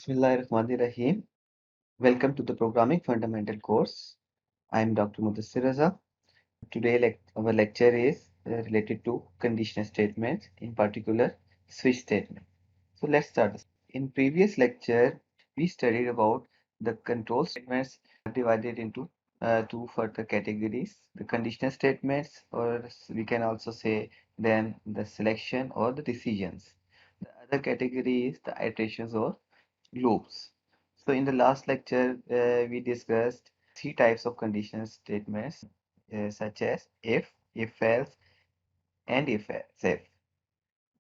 Bismillahirrahmanirrahim. Welcome to the Programming Fundamental course. I am Dr. Mudassir Raza. Today, our lecture is related to conditional statements, in particular, switch statement. So let's start. In previous lecture, we studied about the control statements divided into two further categories: the conditional statements, or we can also say then the selection or the decisions. The other category is the iterations or loops. So in the last lecture, we discussed three types of conditional statements, such as if else, and if else.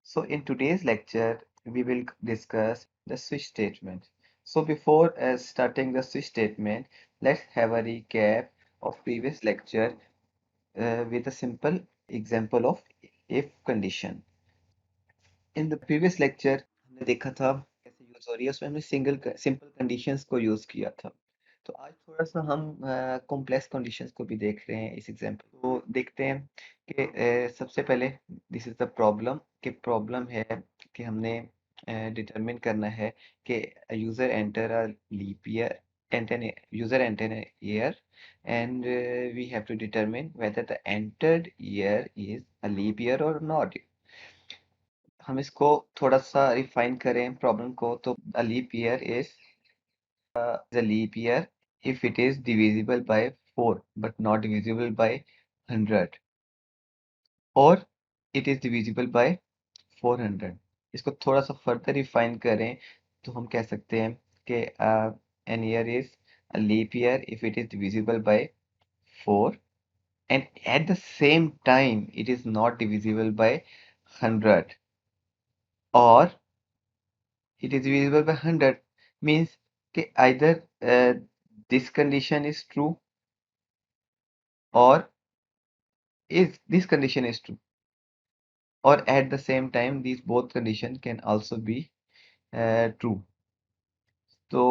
So in today's lecture, we will discuss the switch statement. So before starting the switch statement, let's have a recap of previous lecture with a simple example of if condition. In the previous lecture हमने देखा था कैसे use हो रही है, उसमें हमने simple conditions को यूज किया था। तो आज थोड़ा सा हम कॉम्प्लेक्स कंडीशंस को भी देख रहे हैं इस एग्जांपल तो देखते हैं कि सबसे पहले दिस इज द प्रॉब्लम कि प्रॉब्लम है कि हमने डिटरमिन करना है कि user enter a leap year user enter an year and we have to determine whether the entered year is a leap year or not. हम इसको थोड़ा सा रिफाइन करें प्रॉब्लम को तो a leap year is a leap year if it is divisible by 4 but not divisible by 100 or it is divisible by 400. इसको थोड़ा सा फर्दर रिफाइन करें तो हम कह सकते हैं कि an year is a leap year if it is divisible by 4 and at the same time it is not divisible by 100 or it is divisible by 100 means कि either this condition is true or is this condition is true or at the same time these both condition can also be true. तो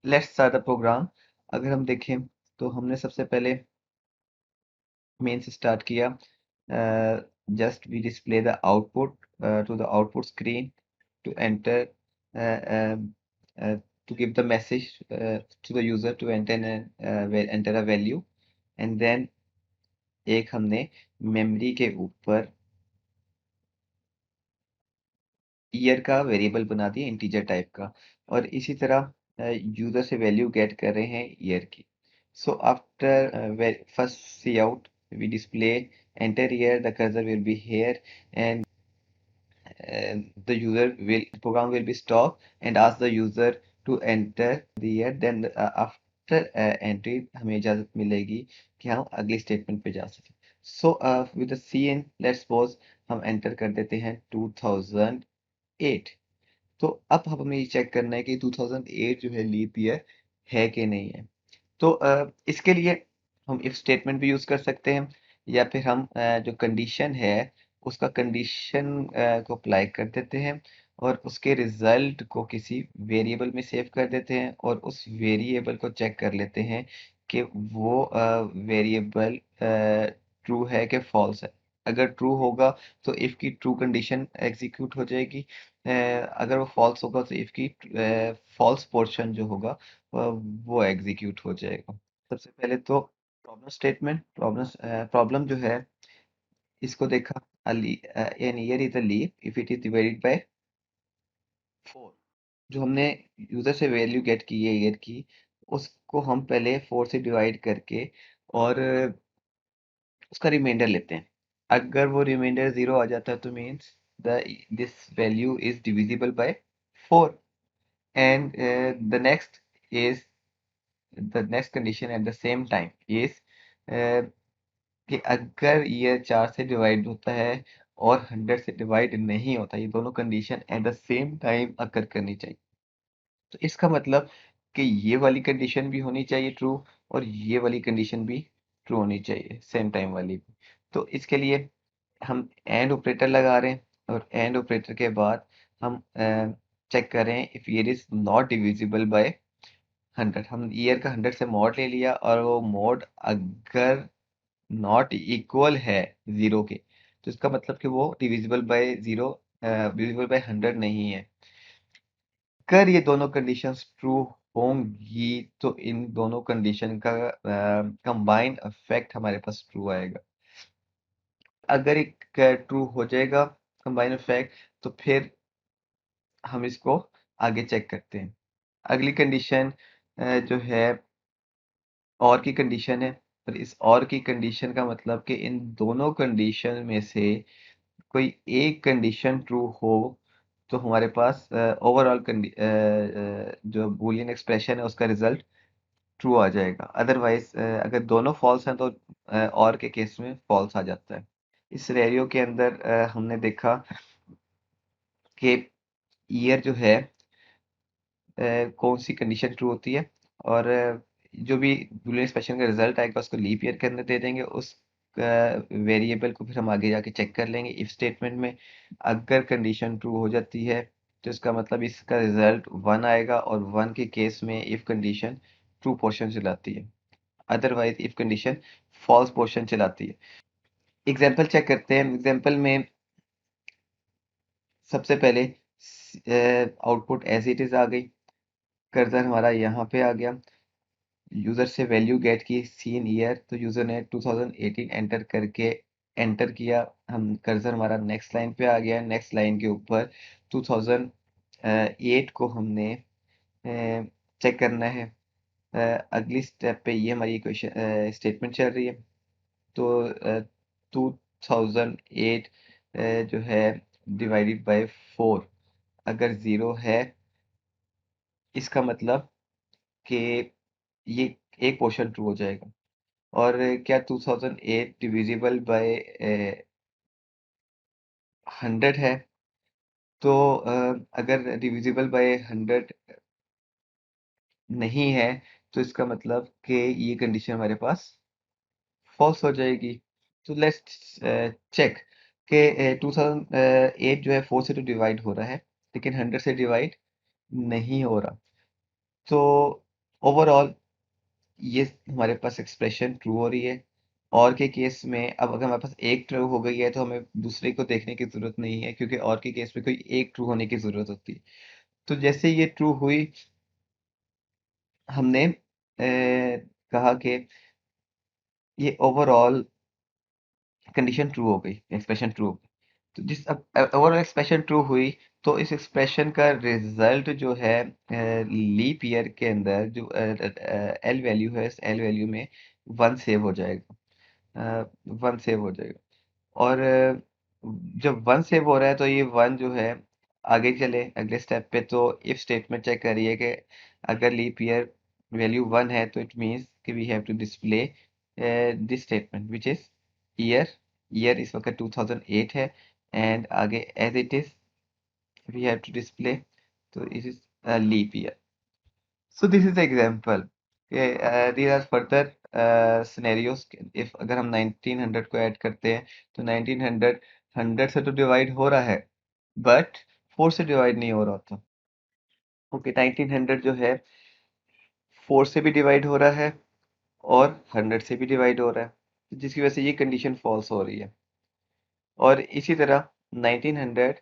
let's start the program. अगर हम देखें तो हमने सबसे पहले main से स्टार्ट किया just we display the output to the output screen to enter uh, um, to give the message to the user to enter a value and then एक हमने मेमोरी के ऊपर ईयर का वेरिएबल बना दिया integer type का और इसी तरह यूजर से वैल्यू गेट कर रहे हैं ईयर की. So after first cout we display enter year, the cursor will be here and the program will be stopped and ask the user to enter the year. Then after entry हमें इजाजत मिलेगी कि हम अगली statement पे जा सकें. So with the cn let's suppose हम एंटर कर देते हैं 2008. तो अब हमें ये चेक करना है कि 2008 जो है लीप ईयर है कि नहीं है. तो इसके लिए हम इफ स्टेटमेंट भी यूज कर सकते हैं या फिर हम जो कंडीशन है उसका कंडीशन को अप्लाई कर देते हैं और उसके रिजल्ट को किसी वेरिएबल में सेव कर देते हैं और उस वेरिएबल को चेक कर लेते हैं कि वो वेरिएबल ट्रू है कि फॉल्स है. अगर ट्रू होगा तो इफ की ट्रू कंडीशन एग्जीक्यूट हो जाएगी. अगर वो फॉल्स होगा तो इफ की फॉल्स पोर्शन जो होगा वो एग्जीक्यूट हो जाएगा. सबसे पहले तो प्रॉब्लम जो है इसको देखा an year is a leap if it is divided by 4. जो हमने यूजर से वैल्यू गेट की है ईयर की उसको हम पहले 4 से डिवाइड करके और उसका रिमाइंडर लेते हैं. अगर वो रिमाइंडर 0 आ जाता है तो means this value is divisible by 4 and the next condition at the same time is कि अगर ये 4 से डिवाइड होता है और 100 से डिवाइड नहीं होता, ये दोनों condition at the same time occur करनी चाहिए. तो इसका मतलब कि ये वाली कंडीशन भी होनी चाहिए ट्रू और ये वाली कंडीशन भी ट्रू होनी चाहिए सेम टाइम वाली भी. तो इसके लिए हम एंड ऑपरेटर लगा रहे हैं और एंड ऑपरेटर के बाद हम चेक कर रहे हैं if year is not divisible by 100. हम ईयर का 100 से मॉड ले लिया और वो मॉड अगर नॉट इक्वल है 0 के तो इसका मतलब कि वो डिविजिबल बाय 0 डिविजिबल बाय 100 नहीं है. अगर ये दोनों कंडीशंस ट्रू होंगी तो इन दोनों कंडीशन का कंबाइंड इफेक्ट हमारे पास ट्रू आएगा। अगर एक ट्रू हो जाएगा कंबाइंड इफेक्ट, तो फिर हम इसको आगे चेक करते हैं। अगली कंडीशन जो है और की कंडीशन है, और इस और की कंडीशन का मतलब कि इन दोनों कंडीशन में से कोई एक कंडीशन ट्रू हो तो हमारे पास ओवरऑल जो बूलियन एक्सप्रेशन है उसका रिजल्ट ट्रू आ जाएगा। अदरवाइज अगर दोनों फॉल्स हैं तो और के केस में फॉल्स आ जाता है। इस सिनेरियो के अंदर हमने देखा कि ईयर जो है कौन सी कंडीशन ट्रू होती है, और जो भी बूलियन एक्सप्रेशन का रिजल्ट आएगा उसको लीप ईयर के अंदर दे देंगे। उस वेरिएबल को फिर हम आगे जाके चेक कर लेंगे इफ स्टेटमेंट में। अगर कंडीशन ट्रू हो जाती है तो इसका मतलब इसका रिजल्ट 1 आएगा, और 1 के केस में इफ कंडीशन ट्रू पोर्शन चलाती है, otherwise if condition false portion चलाती है। एग्जाम्पल चेक करते हैं। एग्जाम्पल में सबसे पहले आउटपुट एज इट इज आ गई, कर्सर हमारा यहाँ पे आ गया, यूजर से वैल्यू गेट की सीन ईयर, तो यूजर ने 2018 एंटर करके एंटर किया। हम कर्सर हमारा नेक्स्ट लाइन पे आ गया, नेक्स्ट लाइन के ऊपर 2008 को हमने चेक करना है। अगली स्टेप पे ये हमारी क्वेश्चन स्टेटमेंट चल रही है। तो 2008 जो है डिवाइडेड बाय 4 अगर ज़ीरो है, इसका मतलब कि ये एक पोर्शन ट्रू हो जाएगा। और क्या 2008 डिविजिबल बाय 100 है? तो अगर डिविजिबल बाय 100 नहीं है तो इसका मतलब कि ये कंडीशन हमारे पास फॉल्स हो जाएगी। तो लेट्स चेक कि 2008 जो है 4 से तो डिवाइड हो रहा है, लेकिन 100 से डिवाइड नहीं हो रहा। तो ओवरऑल ये हमारे पास एक्सप्रेशन ट्रू हो रही है। और के केस में अब अगर हमारे पास एक ट्रू हो गई है तो हमें दूसरे को देखने की जरूरत नहीं है, क्योंकि और के केस में कोई एक ट्रू होने की जरूरत होती है। तो जैसे ये ट्रू हुई, हमने कहा कि ये ओवरऑल कंडीशन ट्रू हो गई, एक्सप्रेशन ट्रू हो गई। तो जिस अब ओवरऑल एक्सप्रेशन ट्रू हुई, तो इस एक्सप्रेशन का रिजल्ट जो है लीप ईयर के अंदर जो एल वैल्यू है, इस एल वैल्यू में 1 सेव हो जाएगा। 1 सेव हो जाएगा। और जब 1 सेव हो रहा है तो ये 1 जो है आगे चले अगले स्टेप पे, तो इफ स्टेटमेंट चेक करिए कि अगर लीप ईयर वैल्यू 1 है तो इट मींस कि we have to display this statement which is year. Year इस वक्त 2008 है, एंड आगे as it is we have to display, तो it is leap year. So this is the example. Okay, these are further scenarios. If अगर हम 1900 को add करते हैं तो 1900 100 से तो डिवाइड हो रहा है, बट 4 से डिवाइड नहीं हो रहा था। ओके, 1900 जो है 4 से भी डिवाइड हो रहा है और 100 से भी डिवाइड हो रहा है, तो जिसकी वजह से ये कंडीशन फॉल्स हो रही है। और इसी तरह 1900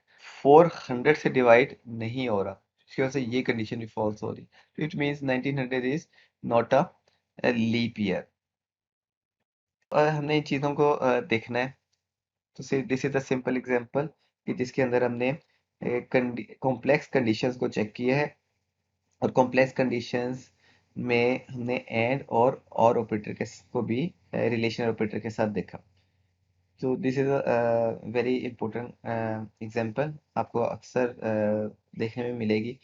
400 से डिवाइड नहीं हो रहा, इसकी वजह से ये कंडीशन भी फॉल्स हो रही है। तो it means 1900 is not a leap year. और हमने इन चीज़ों को देखना है। तो this is a simple example कि जिसके अंदर हमने कॉम्प्लेक्स कंडीशंस को चेक किया है, और कॉम्प्लेक्स कंडीशंस में हमने एंड और ऑपरेटर के को भी रिलेशनल ऑपरेटर के साथ देखा। तो this is a very important example, आपको अक्सर देखने में मिलेगी।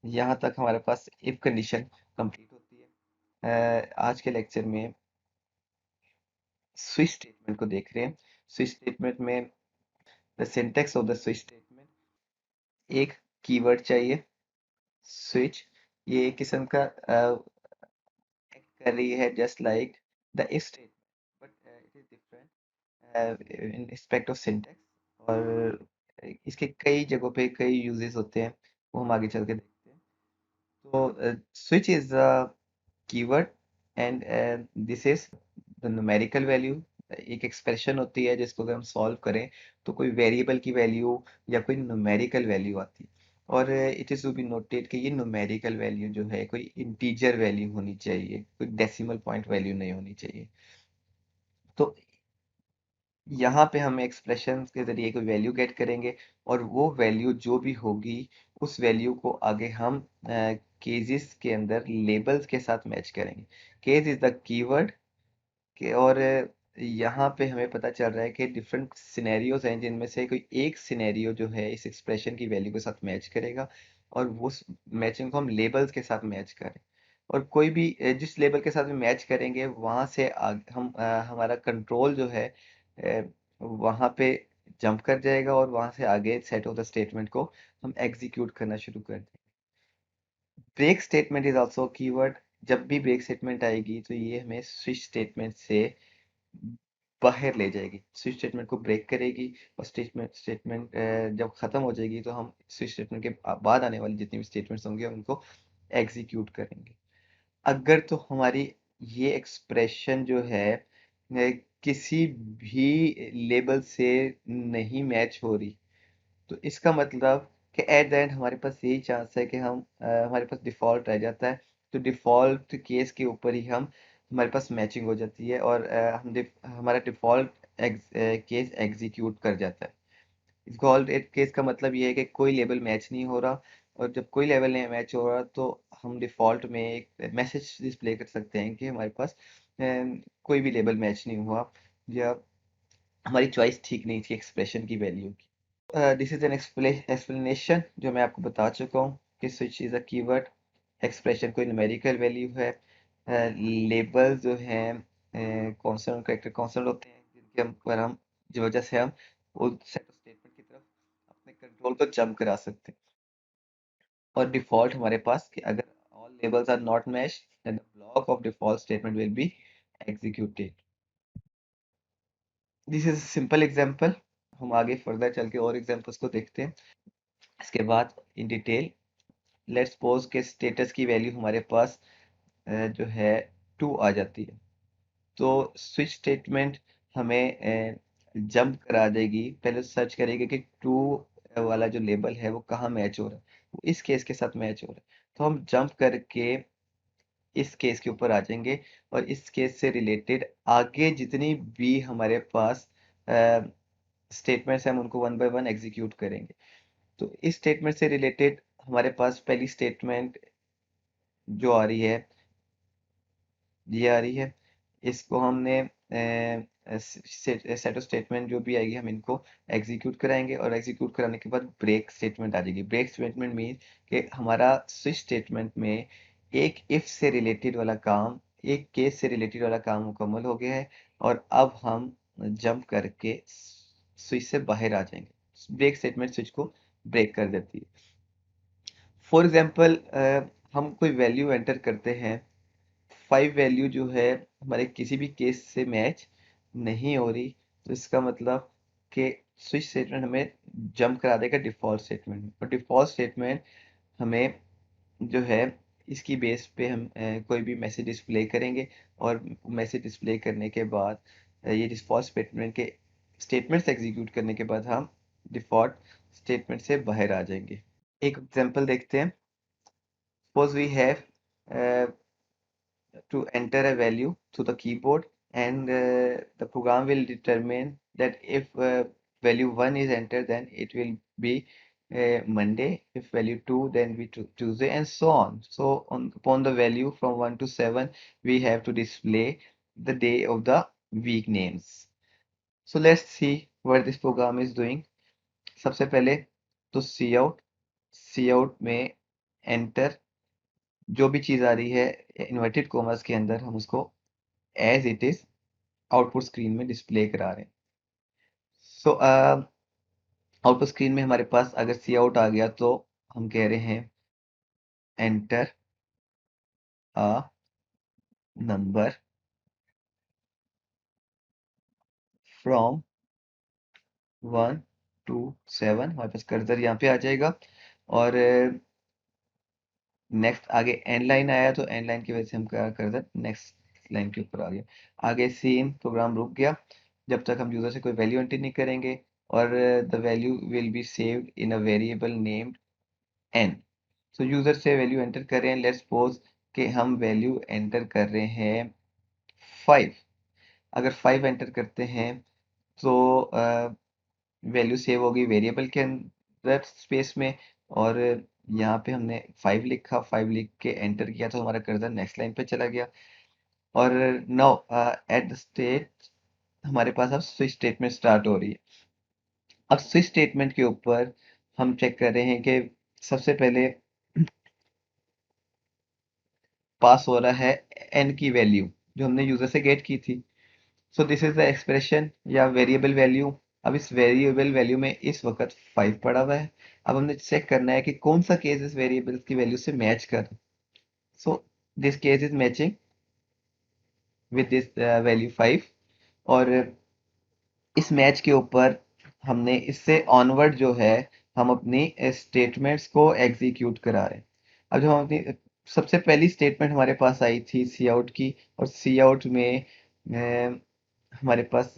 यहाँ तक हमारे पास इफ कंडीशन कंप्लीट होती है। आज के लेक्चर में स्विच स्टेटमेंट को देख रहे हैं। स्विच स्टेटमेंट में the syntax of the switch statement, एक कीवर्ड चाहिए स्विच, ये एक किस्म का कर रही है just like the if statement, but it is different in respect of syntax. और इसके कई जगहों पे कई यूजेस होते हैं, वो हम आगे चल के देखते हैं। तो switch is a keyword, and this is the numerical value. एक एक्सप्रेशन होती है जिसको अगर हम सॉल्व करें तो कोई वेरिएबल की वैल्यू या कोई न्यूमेरिकल वैल्यू आती है। और it is to be noted कि ये न्यूमेरिकल वैल्यू जो है कोई इंटीजर वैल्यू होनी चाहिए, कोई डेसिमल पॉइंट वैल्यू नहीं होनी चाहिए। तो यहाँ पे हम एक्सप्रेशन के जरिए कोई वैल्यू गेट करेंगे और वो वैल्यू जो भी होगी उस वैल्यू को आगे हम केसेस के अंदर लेबल्स के साथ मैच करेंगे। केस इज द कीवर्ड के, और यहाँ पे हमें पता चल रहा है कि डिफरेंट सिनेरियोज हैं जिनमें से कोई एक सिनेरियो जो है इस एक्सप्रेशन की वैल्यू के साथ मैच करेगा और वो मैचिंग को हम लेबल्स के साथ मैच करें। और कोई भी जिस लेबल के साथ में मैच करेंगे वहां से हम हमारा कंट्रोल जो है वहां पे जंप कर जाएगा और वहां से आगे सेट ऑफ द स्टेटमेंट को हम एग्जीक्यूट करना शुरू कर देंगे। Break statement is also keyword. जब भी ब्रेक स्टेटमेंट आएगी तो ये हमें स्विच स्टेटमेंट से बाहर ले जाएगी, स्विच स्टेटमेंट को ब्रेक करेगी और स्टेटमेंट स्टेटमेंट जब खत्म हो जाएगी तो हम स्विच स्टेटमेंट के बाद आने वाली जितनी भी स्टेटमेंट्स होंगे उनको एग्जीक्यूट करेंगे। अगर तो हमारी ये एक्सप्रेशन जो है किसी भी लेबल से नहीं मैच हो रही, तो इसका मतलब कि एट द एंड हमारे पास यही चांस है कि हम हमारे पास डिफ़ॉल्ट रह जाता है। तो डिफ़ॉल्ट केस के ऊपर ही हम हमारे पास मैचिंग हो जाती है और हमारा डिफ़ॉल्ट केस एग्जीक्यूट कर जाता है। डिफ़ॉल्ट केस का मतलब ये है कि कोई लेबल मैच नहीं हो रहा, और जब कोई लेवल नहीं मैच हो रहा तो हम डिफ़ॉल्ट में एक मैसेज डिस्प्ले कर सकते हैं कि हमारे पास कोई भी लेबल मैच नहीं हुआ या हमारी चॉइस ठीक नहीं थी एक्सप्रेशन की वैल्यू की। दिस इज एन एक्सप्लेनेशन जो मैं आपको बता चुका हूँ कि switch is a keyword, expression कोई न्यूमेरिकल वैल्यू है, लेबल जो हैं कॉन्सोनेंट कैरेक्टर कॉन्सोनेंट होते हैं जिनके हम पर हम जो वजह से हम वो सेट स्टेटमेंट की तरफ अपने कंट्रोल को जंप करा सकते हैं। और डिफॉल्ट हमारे पास कि अगर all labels are not matched then the block of default statement will be executed. This is simple example. हम आगे फर्दर चल के और एग्जांपल्स को देखते हैं इसके बाद इन डिटेल। लेट्स सपोज के स्टेटस की वैल्यू हमारे पास जो है 2 आ जाती है, तो स्विच स्टेटमेंट हमें जंप करा देगी, पहले सर्च करेगी कि 2 वाला जो लेबल है वो कहाँ मैच हो रहा है, वो इस केस के साथ मैच हो रहा है। तो हम जंप करके इस केस के ऊपर आ जाएंगे और इस केस से रिलेटेड आगे जितनी भी हमारे पास स्टेटमेंट्स हैं हम उनको वन बाय वन एग्जीक्यूट करेंगे। तो इस स्टेटमेंट से रिलेटेड हमारे पास पहली स्टेटमेंट जो आ रही है ये आ रही है, इसको हमने सेट ऑफ स्टेटमेंट जो भी आएगी हम इनको एग्जीक्यूट कराएंगे और एग्जीक्यूट कराने के बाद ब्रेक स्टेटमेंट आ जाएगी। ब्रेक स्टेटमेंट मीन कि हमारा स्विच स्टेटमेंट में एक इफ से रिलेटेड वाला काम, एक केस से रिलेटेड वाला काम मुकम्मल हो गया है और अब हम जंप करके स्विच से बाहर आ जाएंगे। ब्रेक स्टेटमेंट स्विच को ब्रेक कर देती है। फॉर एग्जाम्पल हम कोई वैल्यू एंटर करते हैं, 5 वैल्यू जो है हमारे किसी भी केस से मैच नहीं हो रही, तो इसका मतलब कि स्विच स्टेटमेंट हमें जंप करा देगा डिफॉल्ट स्टेटमेंट में, और डिफॉल्ट स्टेटमेंट हमें जो है इसकी बेस पे हम कोई भी मैसेज डिस्प्ले करेंगे और मैसेज डिस्प्ले करने के बाद ये डिफॉल्ट स्टेटमेंट के स्टेटमेंट्स एग्जीक्यूट करने के बाद हम डिफॉल्ट स्टेटमेंट से बाहर आ जाएंगे। एक एग्जांपल देखते हैं। Suppose we have to enter a value to the keyboard, and the program will determine that if value 1 is entered then it will be Monday, if value 2 then be Tuesday, and so on. So upon the value from 1 to 7 we have to display the day of the week names. So let's see what this program is doing. सबसे पहले तो सी out में enter जो भी चीज़ आ रही है inverted commas के अंदर हम उसको as it is output screen में डिस्प्ले करा रहे हैं। सो आउटपुट स्क्रीन में हमारे पास अगर सी आउट आ गया तो हम कह रहे हैं enter a number from 1 to 7। हमारे पास कर्सर यहाँ पे आ जाएगा और नेक्स्ट आगे एंड लाइन आया तो एंड लाइन की वजह से हम क्या कर्सर नेक्स्ट लाइन के ऊपर आ गया। आगे सीन प्रोग्राम रुक गया जब तक हम यूजर से कोई वैल्यू एंटर नहीं करेंगे, और the value will be saved in a variable named n। तो यूजर से वैल्यू एंटर कर रहे हैं, लेट्स सपोज कि हम वैल्यू एंटर कर रहे हैं 5। अगर 5 एंटर करते हैं तो वैल्यू सेव होगी वेरिएबल के अंदर स्पेस में, और यहाँ पे हमने 5 लिखा, 5 लिख के एंटर किया तो हमारा कर्सर नेक्स्ट लाइन पे चला गया। और नाउ एट द स्टेट हमारे पास अब स्विच स्टेटमेंट स्टार्ट हो रही है। अब स्विच स्टेटमेंट के ऊपर हम चेक कर रहे हैं कि सबसे पहले पास हो रहा है n की वैल्यू जो हमने यूजर से गेट की थी। सो दिस इज द एक्सप्रेशन या वेरिएबल वैल्यू। अब इस वेरिएबल वैल्यू में इस वक्त 5 पड़ा हुआ है। अब हमने चेक करना है कि कौन सा केस इस वेरिएबल की वैल्यू से मैच कर। So this case is matching with this value 5। और इस मैच के ऊपर हमने इससे ऑनवर्ड जो है हम अपनी स्टेटमेंट्स को एग्जीक्यूट करा रहे हैं। अब जो हम अपनी सबसे पहली स्टेटमेंट हमारे पास आई थी सी आउट की, और सी आउट में हमारे पास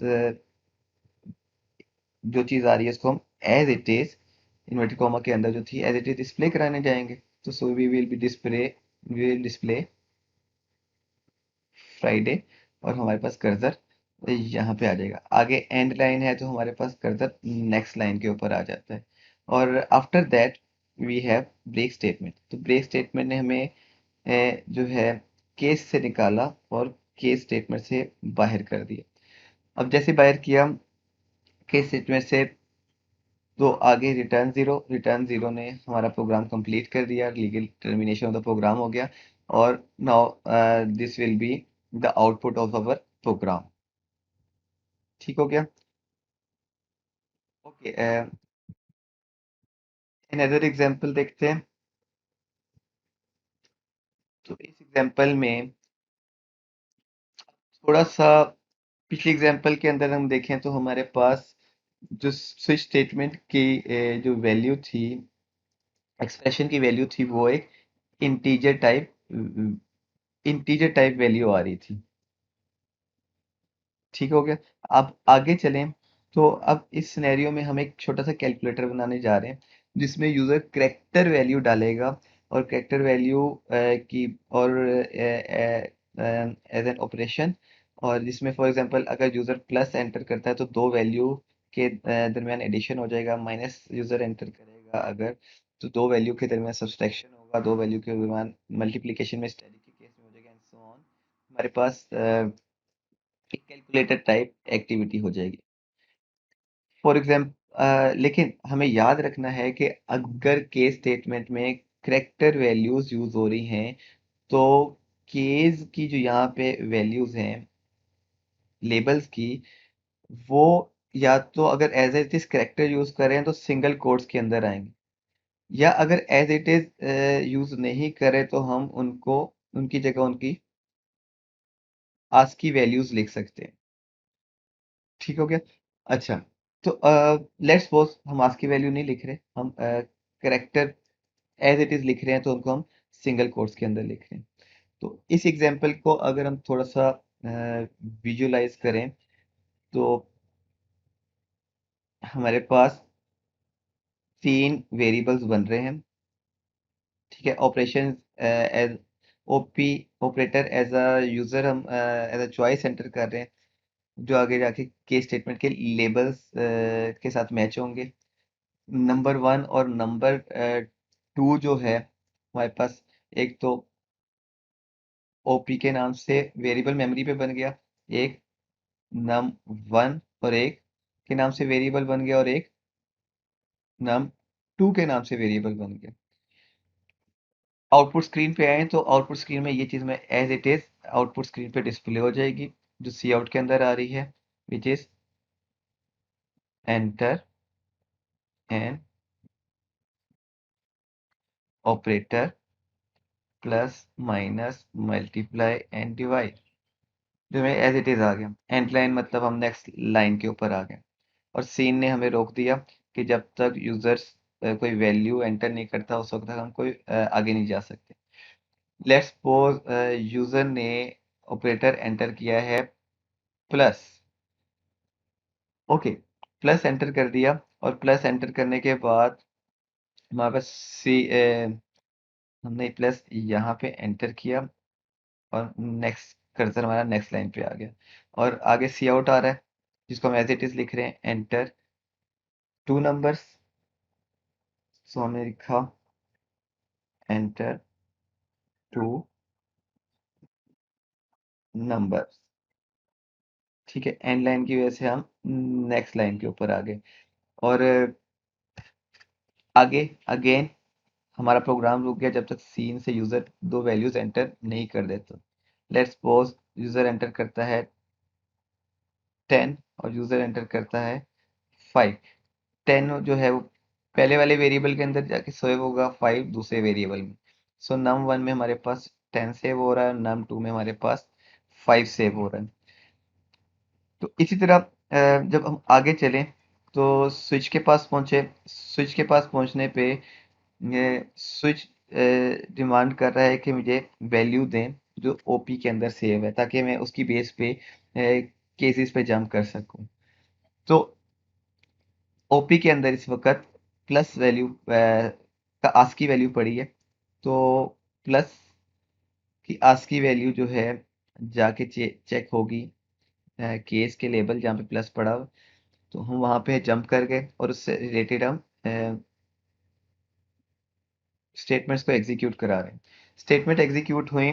जो चीज आ रही है उसको हम as it is inverted comma के अंदर जो थी एज इट इज डिस्प्ले कराने जाएंगे। तो so we will be display Friday, और हमारे पास कर्सर यहाँ पे आ जाएगा। आगे एंड लाइन है तो हमारे पास कर्सर नेक्स्ट लाइन के ऊपर आ जाता है। और after that we have break statement. तो ब्रेक स्टेटमेंट ने हमें जो है केस से निकाला और केस स्टेटमेंट से बाहर कर दिया। अब जैसे बाहर किया केस स्टेटमेंट से, तो आगे रिटर्न जीरो ने हमारा प्रोग्राम कंप्लीट कर दिया, legal termination of the program हो गया। और now this will be the output of our program. ठीक हो गया। ओके, अनदर एग्जांपल देखते हैं। तो इस एग्जांपल में थोड़ा सा पिछले एग्जांपल के अंदर हम देखें तो हमारे पास जो स्विच स्टेटमेंट की जो वैल्यू थी, एक्सप्रेशन की वैल्यू थी, वो एक इंटीजर टाइप वैल्यू आ रही थी। ठीक हो गया। अब आगे चलें तो अब इस सिनेरियो में हम एक छोटा सा कैलकुलेटर बनाने जा रहे हैं जिसमें यूजर करेक्टर वैल्यू डालेगा, और करेक्टर वैल्यू की और एज एन ऑपरेशन। और जिसमें फॉर एग्जांपल अगर यूजर प्लस एंटर करता है तो दो वैल्यू के दरमियान एडिशन हो जाएगा, माइनस यूजर एंटर करेगा अगर तो दो वैल्यू के दरमियान सब्सट्रैक्शन होगा, दो वैल्यू के दरमियान मल्टीप्लिकेशन में स्टैटिक के केस में हो जाएगा, एंड सो ऑन। हमारे पास एक कैलकुलेटर टाइप एक्टिविटी हो जाएगी फॉर एग्जाम्पल। लेकिन हमें याद रखना है कि अगर केस स्टेटमेंट में करेक्टर वैल्यूज यूज हो रही हैं तो केस की जो यहाँ पे वैल्यूज हैं लेबल्स की, वो या तो अगर as it is character use कर रहे हैं तो सिंगल कोट्स के अंदर आएंगे, या अगर एज इट इज यूज नहीं करे तो हम उनको उनकी जगह उनकी आस्की वैल्यूज लिख सकते हैं। ठीक हो गया। अच्छा, तो लेट्स सपोज हम आस्की वैल्यू नहीं लिख रहे, हम करेक्टर एज इट इज लिख रहे हैं, तो उनको हम सिंगल कोट्स के अंदर लिख रहे हैं। तो इस एग्जांपल को अगर हम थोड़ा सा विजुलाइज करें तो हमारे पास तीन वेरिएबल्स बन रहे हैं। ठीक है, operation as op operator as a user हम एज अ चॉइस एंटर कर रहे हैं जो आगे जाके केस स्टेटमेंट के लेबल्स के साथ मैच होंगे। नंबर वन और नंबर टू जो है हमारे पास, एक तो ओपी के नाम से वेरिएबल मेमोरी पे बन गया, एक नम वन और एक के नाम से वेरिएबल बन गया, और एक नम टू के नाम से वेरिएबल बन गया। आउटपुट स्क्रीन पे आए तो आउटपुट स्क्रीन में ये चीज में as it is output screen पे डिस्प्ले हो जाएगी जो सी आउट के अंदर आ रही है, which is enter an operator plus minus multiply and divide, जो में एज इट इज आ गया। एंड लाइन मतलब हम नेक्स्ट लाइन के ऊपर आ गए, और सीन ने हमें रोक दिया कि जब तक यूजर्स कोई वैल्यू एंटर नहीं करता उस वक्त तक हम कोई आगे नहीं जा सकते। लेट्स सपोज यूजर ने ऑपरेटर एंटर किया है प्लस। ओके, प्लस एंटर कर दिया, और प्लस एंटर करने के बाद हमारे पास हमने प्लस यहाँ पे एंटर किया और नेक्स्ट कर्सर हमारा नेक्स्ट लाइन पे आ गया और आगे सी आउट आ रहा है जिसको हम एज इट इज लिख रहे हैं एंटर टू नंबर्स। सो हमने लिखा एंटर टू नंबर्स। ठीक है, एंड लाइन की वजह से हम नेक्स्ट लाइन के ऊपर आ गए और आगे अगेन हमारा प्रोग्राम रुक गया जब तक सीन से यूजर दो वैल्यूज एंटर नहीं कर देता। लेट्स सपोज यूजर एंटर करता है 10 और यूजर एंटर करता है 5। 10 जो है वो पहले वाले वेरिएबल के अंदर जाके सेव होगा, 5 दूसरे वेरिएबल में। सो नम वन में हमारे पास 10 सेव हो रहा है, नम टू में हमारे पास 5 सेव हो रहा है। तो इसी तरह जब हम आगे चलें तो स्विच के पास पहुंचे। स्विच के पास पहुंचने पे ये स्विच डिमांड कर रहा है कि मुझे वैल्यू दें जो ओपी के अंदर सेव है ताकि मैं उसकी बेस पे केसेस पे जंप कर सकूं। तो ओपी के अंदर इस वक्त प्लस वैल्यू का आस्की वैल्यू पड़ी है। तो प्लस की आस्की वैल्यू जो है जाके चेक होगी केस के लेबल जहाँ पे प्लस पड़ा हो। तो हम वहां पे जंप कर गए और उससे रिलेटेड हम स्टेटमेंट्स को एग्जीक्यूट करा रहे हैं। स्टेटमेंट एग्जीक्यूट हुई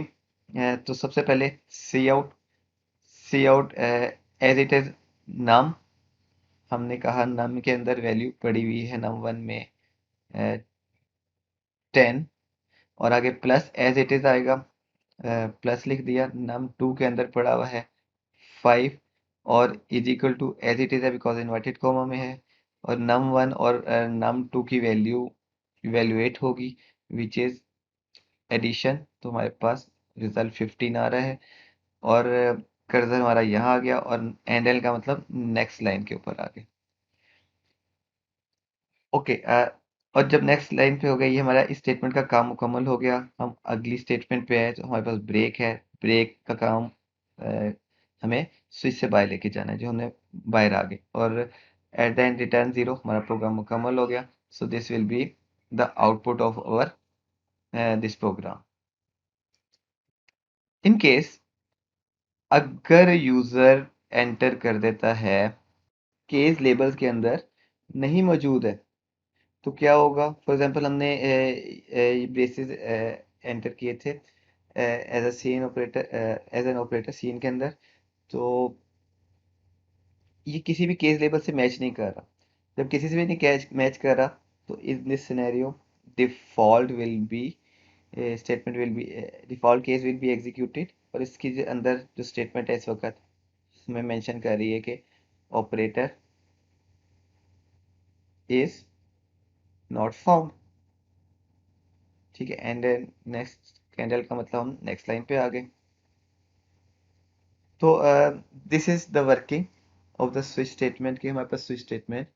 तो सबसे पहले सी आउट एज इट इज नम। हमने कहा नम के अंदर वैल्यू पड़ी हुई है नम वन में 10 और आगे प्लस एज इट इज आएगा। प्लस लिख दिया, नम टू के अंदर पड़ा हुआ है 5 और is equal to as it is है बिकॉज इन्वर्टेड कॉमा में है और नम वन और नम टू की वैल्यू इवेल्युएट होगी विच इज एडिशन। तो हमारे पास रिजल्ट 15 आ रहा है और कर्सर हमारा यहाँ आ गया और एंड एल का मतलब नेक्स्ट लाइन के ऊपर आ गया। ओके और जब नेक्स्ट लाइन पे हो गया ये हमारा इस स्टेटमेंट का काम मुकम्मल हो गया। हम अगली स्टेटमेंट पे आए तो हमारे पास ब्रेक है। ब्रेक का काम हमें स्विच से बाहर लेके जाना है जो हमने बाहर आ गए और एट द एंड रिटर्न 0 हमारा प्रोग्राम मुकम्मल हो गया। So this will be the output of our this program. In case अगर यूजर एंटर कर देता है केस लेबल्स के अंदर नहीं मौजूद है तो क्या होगा। फॉर एग्जांपल हमने ब्रेसेस एंटर किए थे as a sign operator as an operator sign के अंदर। तो ये किसी भी केस लेबल से मैच नहीं कर रहा। जब किसी से भी नहीं मैच कर रहा तो in this scenario default will be statement will B default case will be executed और इसकी जो अंदर जो स्टेटमेंट है इस वक्त हमें मेंशन कर रही है कि ऑपरेटर इज नॉट फाउंड। ठीक है, एंड नेक्स्ट कैंडल का मतलब हम नेक्स्ट लाइन पे आ गए। तो this is the working of the switch statement कि हमारे पास स्विच स्टेटमेंट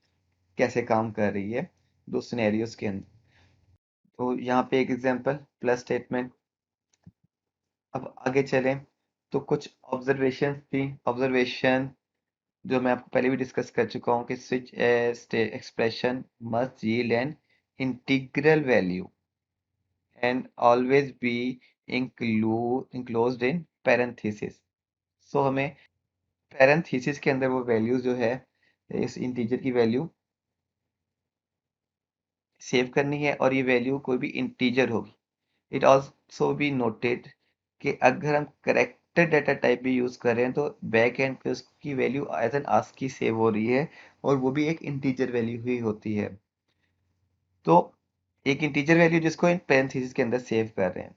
कैसे काम कर रही है दो सिनेरियोज के अंदर। तो यहाँ पे एक एग्जांपल प्लस स्टेटमेंट। अब आगे चलें तो कुछ ऑब्जर्वेशन थी। ऑब्जर्वेशन जो मैं आपको पहले भी डिस्कस कर चुका हूँ कि switch expression must yield an integral value and always be enclosed in parenthesis. So हमें पैरेंथेसिस के अंदर वो वैल्यू जो है इस इंटीजर की वैल्यू सेव करनी है और ये वैल्यू कोई भी इंटीजर होगी। इट ऑल्सो बी नोटेड कि अगर हम करेक्टर डाटा टाइप भी यूज कर रहे हैं तो बैक एंड पे उसकी value as an ASCII save हो रही है और वो भी एक इंटीजर वैल्यू ही होती है। तो एक इंटीजर वैल्यू जिसको इन पैरेंथेसिस के अंदर सेव कर रहे हैं।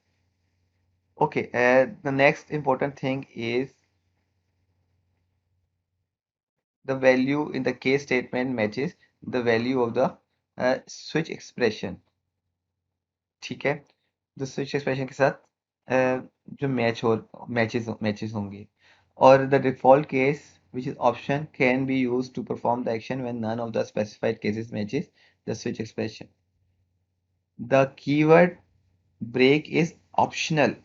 Okay, the next important thing is the value in the case statement matches the value of the switch expression। ठीक है, जो स्विच एक्सप्रेशन के साथ जो मैचेस होंगे और the default case which is option can be used to perform the action when none of the specified cases matches the switch expression। the keyword break is optional।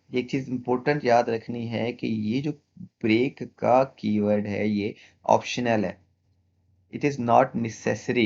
एक चीज important याद रखनी है कि ये जो ब्रेक का कीवर्ड है ये ऑप्शनल है। It is not necessary.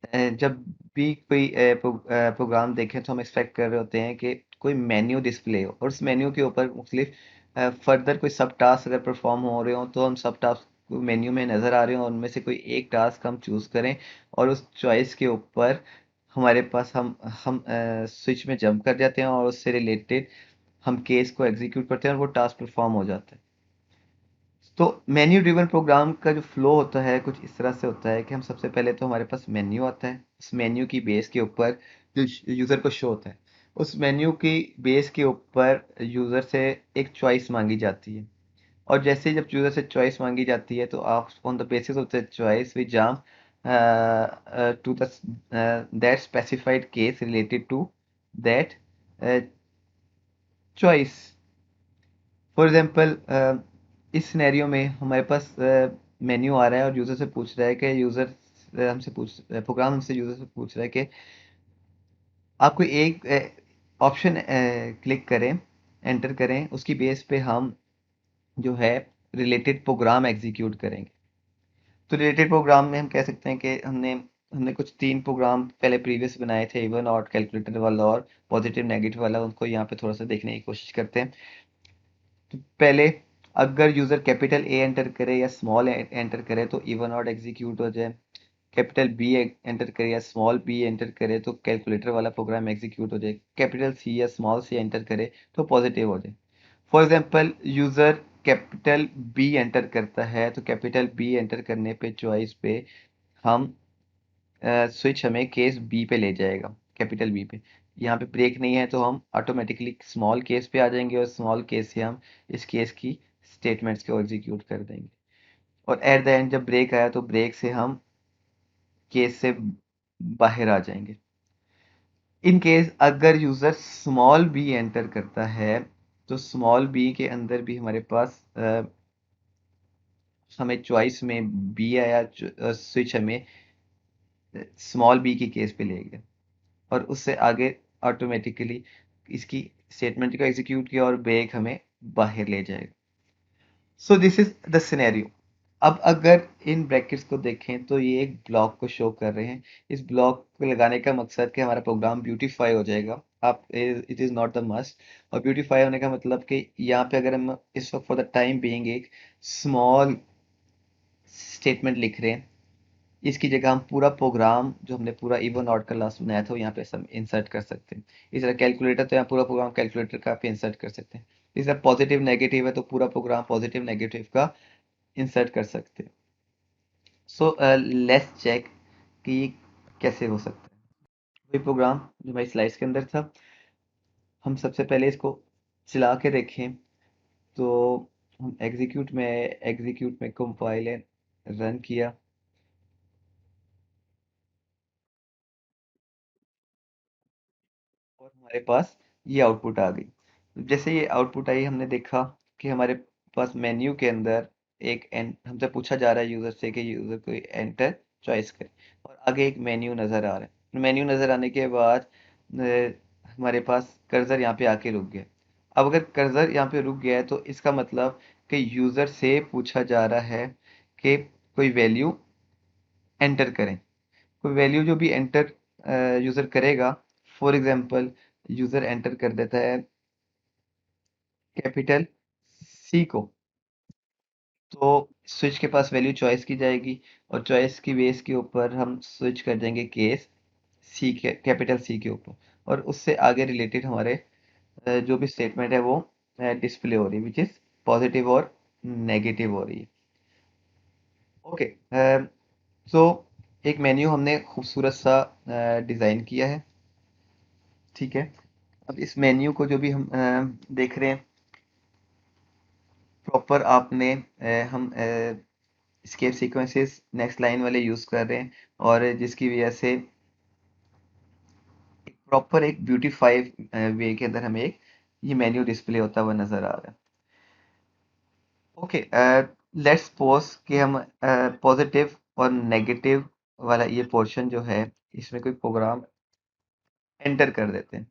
जब भी कोई प्रोग्राम देखें तो हम एक्सपेक्ट कर रहे होते हैं कि कोई मेन्यू डिस्प्ले हो और उस मेन्यू के ऊपर मुख्तलिफ फर्दर कोई सब टास्क अगर परफॉर्म हो रहे हो तो हम सब टास्क मेन्यू में नज़र आ रहे हो, उनमें से कोई एक टास्क हम चूज़ करें और उस चॉइस के ऊपर हमारे पास हम स्विच में जंप कर जाते हैं और उससे रिलेटेड हम केस को एग्जीक्यूट करते हैं और वो टास्क परफॉर्म हो जाता है। तो मेन्यू ड्रिवन प्रोग्राम का जो फ्लो होता है कुछ इस तरह से होता है कि हम सबसे पहले तो हमारे पास मेन्यू आता है, उस मेन्यू की बेस के ऊपर जो यूज़र को शो होता है, उस मेन्यू की बेस के ऊपर यूज़र से एक चॉइस मांगी जाती है। और जैसे ही जब यूज़र से चॉइस मांगी जाती है तो आप on the basis of the choice we jump to the that specified case related to that choice. For example इस सिनेरियो में हमारे पास मेन्यू आ रहा है और यूज़र से पूछ रहा है कि यूज़र हमसे पूछ प्रोग्राम हमसे यूज़र से पूछ रहा है कि आप कोई एक ऑप्शन क्लिक करें, एंटर करें, उसकी बेस पे हम जो है रिलेटेड प्रोग्राम एग्जीक्यूट करेंगे। तो रिलेटेड प्रोग्राम में हम कह सकते हैं कि हमने हमने कुछ 3 प्रोग्राम पहले प्रीवियस बनाए थे, इवन ऑड कैलकुलेटर वाला और पॉजिटिव नेगेटिव वाला, उनको यहाँ पे थोड़ा सा देखने की कोशिश करते हैं। तो पहले अगर यूज़र कैपिटल ए एंटर करे या स्मॉल एंटर करे तो इवन ऑड एग्जीक्यूट हो जाए। कैपिटल बी एंटर करे या स्मॉल बी एंटर करे तो कैलकुलेटर वाला प्रोग्राम एग्जीक्यूट हो जाए। कैपिटल सी या स्मॉल सी एंटर करे तो पॉजिटिव हो जाए। For example user capital B enter करता है तो कैपिटल बी एंटर करने पे चॉइस पे हम स्विच हमें केस बी पे ले जाएगा, कैपिटल बी पे। यहाँ पे ब्रेक नहीं है तो हम ऑटोमेटिकली स्मॉल केस पे आ जाएंगे और स्मॉल केस से हम इस केस की स्टेटमेंट्स को एग्जीक्यूट कर देंगे। और एट द एंड जब ब्रेक आया तो ब्रेक से हम केस से बाहर आ जाएंगे। इन केस अगर यूज़र स्मॉल बी एंटर करता है तो स्मॉल बी के अंदर भी हमारे पास हमें चॉइस में बी आया, स्विच हमें स्मॉल बी की केस पे ले गया और उससे आगे ऑटोमेटिकली इसकी स्टेटमेंट को एग्जीक्यूट किया और ब्रेक हमें बाहर ले जाएगा। सो दिस इज द सिनेरियो। अब अगर इन ब्रैकेट्स को देखें तो ये एक ब्लॉक को शो कर रहे हैं। इस ब्लॉक को लगाने का मकसद कि हमारा प्रोग्राम ब्यूटीफाई हो जाएगा। आप it is not the must. और ब्यूटीफाई होने का मतलब कि यहाँ पे अगर हम इस वक्त फॉर द टाइम बीइंग एक स्मॉल स्टेटमेंट लिख रहे हैं, इसकी जगह हम पूरा प्रोग्राम जो हमने पूरा इवन ऑड का लास्ट बनाया था वो यहाँ पे सब इंसर्ट कर सकते हैं। इस तरह कैलकुलेटर तो यहाँ पूरा प्रोग्राम कैलकुलेटर का पे इंसर्ट कर सकते हैं। इस तरह पॉजिटिव नेगेटिव है तो पूरा प्रोग्राम पॉजिटिव नेगेटिव का इंसर्ट कर सकते हैं। सो लेट्स चेक कि ये कैसे हो सकता है। वही प्रोग्राम जो हमारी स्लाइड्स के अंदर था, हम सबसे पहले इसको चला के देखें तो हम एग्जीक्यूट में कंपाइल एंड रन किया और हमारे पास ये आउटपुट आ गई। जैसे ये आउटपुट आई हमने देखा कि हमारे पास मेन्यू के अंदर हमसे पूछा जा रहा है यूज़र से कि यूज़र को एंटर चॉइस करे और आगे एक मेन्यू नज़र आ रहा है। मेन्यू नज़र आने के बाद हमारे पास कर्सर यहाँ पे आके रुक गया। अब अगर कर्सर यहाँ पे रुक गया है तो इसका मतलब कि यूज़र से पूछा जा रहा है कि कोई वैल्यू एंटर करें। कोई वैल्यू जो भी एंटर यूज़र करेगा, फॉर एग्जांपल यूज़र एंटर कर देता है कैपिटल सी को, तो स्विच के पास वैल्यू चॉइस की जाएगी और चॉइस की बेस के ऊपर हम स्विच कर देंगे केस सी के कैपिटल सी के ऊपर और उससे आगे रिलेटेड हमारे जो भी स्टेटमेंट है वो डिस्प्ले हो रही है, विच इज़ पॉजिटिव और नेगेटिव हो रही है। ओके, सो एक मेन्यू हमने खूबसूरत सा डिज़ाइन किया है। ठीक है, अब इस मेन्यू को जो भी हम देख रहे हैं प्रॉपर आपने हम स्केप सीक्वेंसेस नेक्स्ट लाइन वाले यूज़ कर रहे हैं और जिसकी वजह से एक प्रॉपर एक ब्यूटीफाइड वे के अंदर हमें एक ये मेन्यू डिस्प्ले होता हुआ नज़र आ रहा है। ओके, लेट्स सपोज कि हम पॉजिटिव और नेगेटिव वाला ये पोर्शन जो है इसमें कोई प्रोग्राम एंटर कर देते हैं।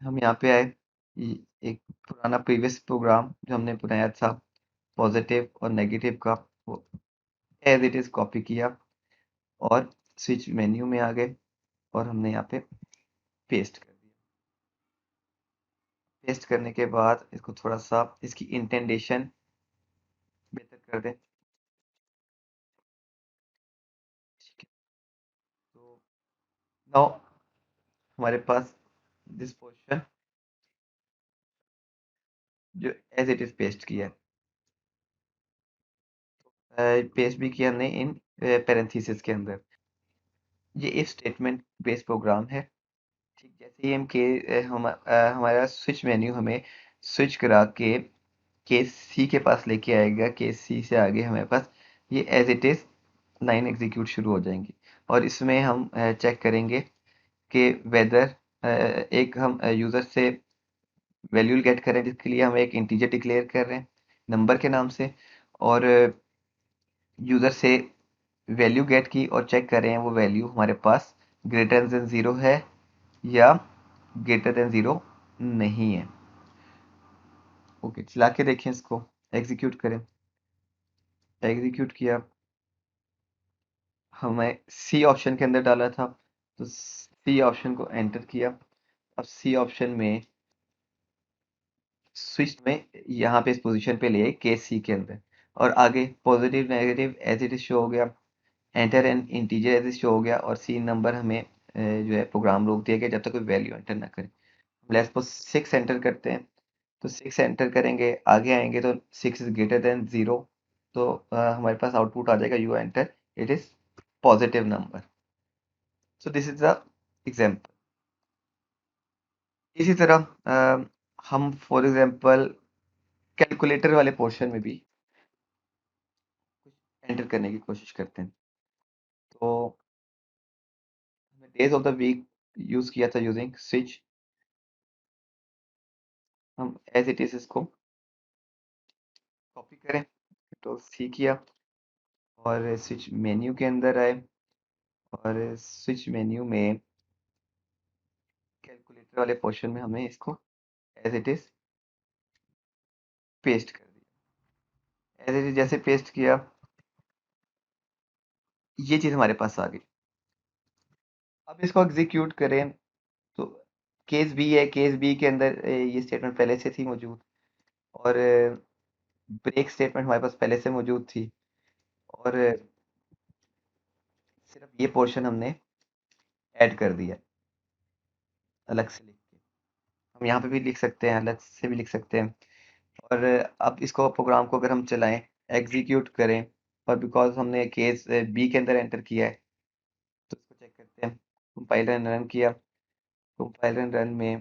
हम यहाँ पे आए, एक पुराना प्रीवियस प्रोग्राम जो हमने बनाया था पॉजिटिव और नेगेटिव का, वो एज इट इज कॉपी किया और स्विच मेन्यू में आ गए और हमने यहाँ पे पेस्ट कर दिया। पेस्ट करने के बाद इसको थोड़ा सा इसकी इंटेंडेशन बेहतर कर दें। ठीक है, तो नाउ हमारे पास दिस पोर्शन जो एज इट इज पेस्ट किया है, पेस्ट भी किया हमने इन पैरेंथेसिस के अंदर। ये इफ स्टेटमेंट बेस्ड प्रोग्राम है। ठीक, जैसे ही हमारा स्विच मेन्यू हमें स्विच करा के केस सी के पास लेके आएगा। केस सी से आगे हमारे पास ये as it is line execute शुरू हो जाएंगी और इसमें हम चेक करेंगे कि वेदर एक हम यूजर से वैल्यू गेट करें, जिसके लिए हम एक इंटीजर डिक्लेयर कर रहे हैं नंबर के नाम से, और यूजर से वैल्यू गेट की और चेक कर रहे हैं वो वैल्यू हमारे पास ग्रेटर देन ज़ीरो है या ग्रेटर देन ज़ीरो नहीं है। ओके, चला के देखें, इसको एग्जीक्यूट करें। एग्जीक्यूट किया, हमें सी ऑप्शन के अंदर डाला था तो सी ऑप्शन को एंटर किया। अब सी ऑप्शन में स्विच में यहाँ पे इस पोजीशन पे ले आए केस सी के अंदर, और आगे positive negative as it is show हो गया, enter an integer as is show हो गया, और सी नंबर हमें जो है प्रोग्राम रोक दिया गया जब तक कोई वैल्यू एंटर ना करे। लेट्स सपोज 6 एंटर करते हैं, तो 6 एंटर करेंगे, आगे आएंगे तो 6 इज ग्रेटर देन 0, तो हमारे पास आउटपुट आ जाएगा you enter it is positive number. So this is the example. इसी तरह हम फॉर एग्जाम्पल कैलकुलेटर वाले पोर्शन में भी एंटर करने की कोशिश करते हैं। तो days of the week use किया था यूजिंग स्विच। हम एज इट इज इसको कॉपी करें, कंट्रोल सी किया और स्विच मेन्यू के अंदर आए और स्विच मेन्यू में कैलकुलेटर वाले पोर्शन में हमें इसको एज इट इज पेस्ट कर दिया। एज इट इज जैसे पेस्ट किया, ये चीज हमारे पास आ गई। अब इसको एग्जीक्यूट करें तो केस बी है, केस बी के अंदर ये स्टेटमेंट पहले से थी मौजूद, और ब्रेक स्टेटमेंट हमारे पास पहले से मौजूद थी, और सिर्फ ये पोर्शन हमने ऐड कर दिया अलग से लिख के। हम यहाँ पे भी लिख सकते हैं, अलग से भी लिख सकते हैं। और अब इसको प्रोग्राम को अगर हम चलाएं, एग्जीक्यूट करें, और बिकॉज हमने केस बी के अंदर एंटर किया है तो इसको चेक करते हैं। कंपाइलर रन किया, कंपाइलर रन में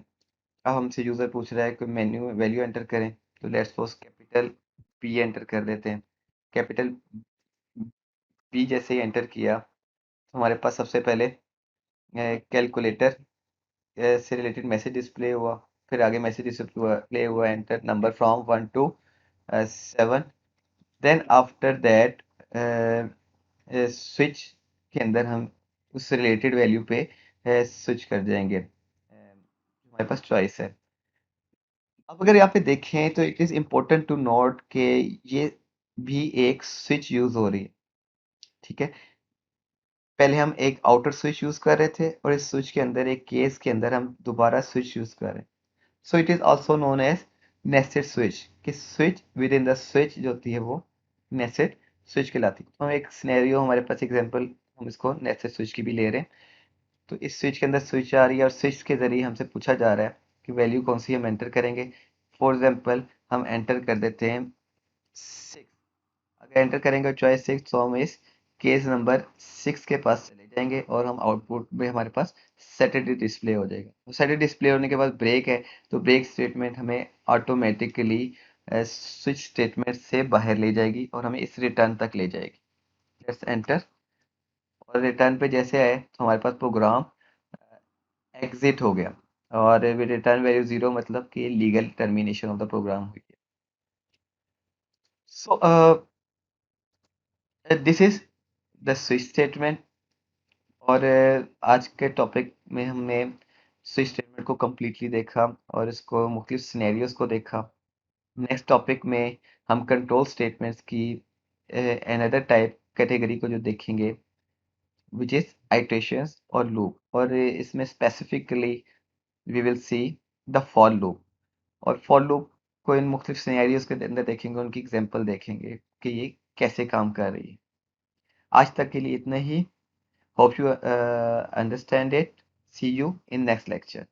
अब हमसे यूज़र पूछ रहा है कि मेन्यू में वैल्यू एंटर करें, तो let's suppose capital P enter कर देते हैं। कैपिटल पी जैसे ही एंटर किया तो हमारे पास सबसे पहले कैलकुलेटर से रिलेटेड मैसेज डिस्प्ले हुआ, फिर आगे मैसेज डिस्प्ले हुआ enter number from 1 to 7। Then after that switch के अंदर हम उस रिलेटेड वैल्यू पे स्विच कर जाएंगे, हमारे पास चॉइस है। अब अगर यहाँ पे देखें तो it is important to note के ये भी एक स्विच यूज हो रही है। ठीक है, पहले हम एक आउटर स्विच यूज कर रहे थे और इस स्विच के अंदर एक केस के अंदर हम दोबारा स्विच यूज कर रहे हैं। So it is also known as nested switch, कि switch within the switch जो होती है वो नेस्टेड स्विच कहलाती है। तो हम एक सिनेरियो, हमारे पास एग्जांपल, हम इसको नेस्टेड स्विच की भी ले रहे हैं। तो इस स्विच के अंदर स्विच आ रही है और स्विच के जरिए हमसे पूछा जा रहा है कि वैल्यू कौन सी हम एंटर करेंगे। फॉर एग्जाम्पल हम एंटर कर देते हैं 6। अगर एंटर करेंगे चॉइस 6 तो हम इस केस नंबर 6 के पास चले जाएंगे और हम आउटपुट में हमारे पास सैटरडे डिस्प्ले हो जाएगा। तो सैटरडे डिस्प्ले होने के बाद ब्रेक है, तो ब्रेक स्टेटमेंट हमें ऑटोमेटिकली स्विच स्टेटमेंट से बाहर ले जाएगी और हमें इस रिटर्न तक ले जाएगी। जस्ट एंटर, और रिटर्न पे जैसे आए तो हमारे पास प्रोग्राम एग्जिट हो गया, और रिटर्न वैल्यू 0 मतलब कि legal termination of the program हुई है। So this is the switch statement. और आज के टॉपिक में हमने स्विच स्टेटमेंट को कम्प्लीटली देखा और इसको मुख्तलिफ सिनेरियोज को देखा। नेक्स्ट टॉपिक में हम कंट्रोल स्टेटमेंट्स की अनदर टाइप कैटेगरी को जो देखेंगे विच इज आइट्रेशंस और लूप, और इसमें specifically we will see the for loop. और फॉर लूप को इन मुख्तलिफ सिनेरियोज के अंदर देखेंगे, उनकी एग्जांपल देखेंगे कि ये कैसे काम कर रही है। आज तक के लिए इतना ही। Hope you understand it. See you in next lecture.